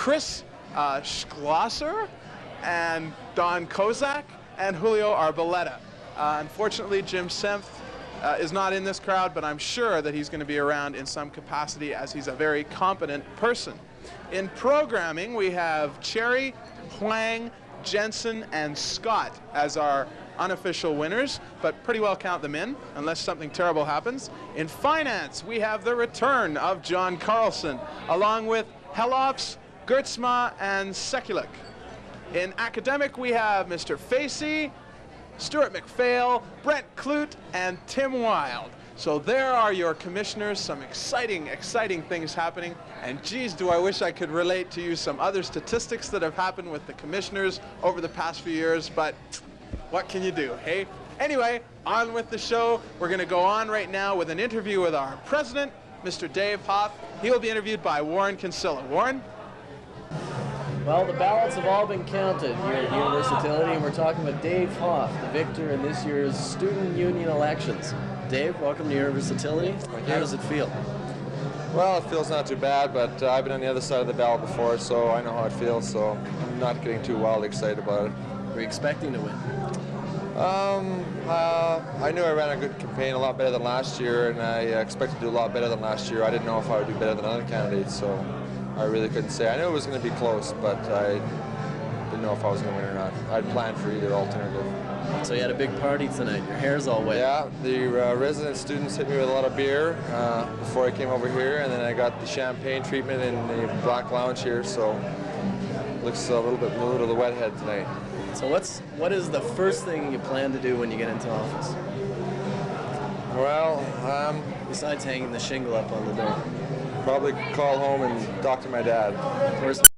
Chris Schlosser and Don Kozak and Julio Arboleta. Unfortunately, Jim Senft is not in this crowd, but I'm sure that he's going to be around in some capacity as he's a very competent person. In programming, we have Cherry, Huang, Jensen, and Scott as our unofficial winners, but pretty well count them in unless something terrible happens. In finance, we have the return of John Carlson, along with Helofs, Gertzma, and Sekulik. In academic, we have Mr. Facey, Stuart McPhail, Brent Clute, and Tim Wild. So there are your commissioners, some exciting things happening. And geez, do I wish I could relate to you some other statistics that have happened with the commissioners over the past few years, but what can you do, hey? Anyway, on with the show. We're going to go on right now with an interview with our president, Mr. Dave Hoff. He will be interviewed by Warren Kinsella. Warren? Well, the ballots have all been counted here at Universality, and we're talking with Dave Hoff, the victor in this year's student union elections. Dave, welcome to Universality. How does it feel? Well, it feels not too bad, but I've been on the other side of the ballot before, so I know how it feels, so I'm not getting too wildly excited about it. Were you expecting to win? I knew I ran a good campaign, a lot better than last year, and I expected to do a lot better than last year. I didn't know if I would do better than other candidates, so I really couldn't say. I knew it was going to be close, but I didn't know if I was going to win or not. I'd planned for either alternative. So you had a big party tonight. Your hair's all wet. Yeah, the resident students hit me with a lot of beer before I came over here, and then I got the champagne treatment in the Black Lounge here, so looks a little bit blue to the wet head tonight. So what is the first thing you plan to do when you get into office? Well, besides hanging the shingle up on the door. Probably call home and talk to my dad. Where's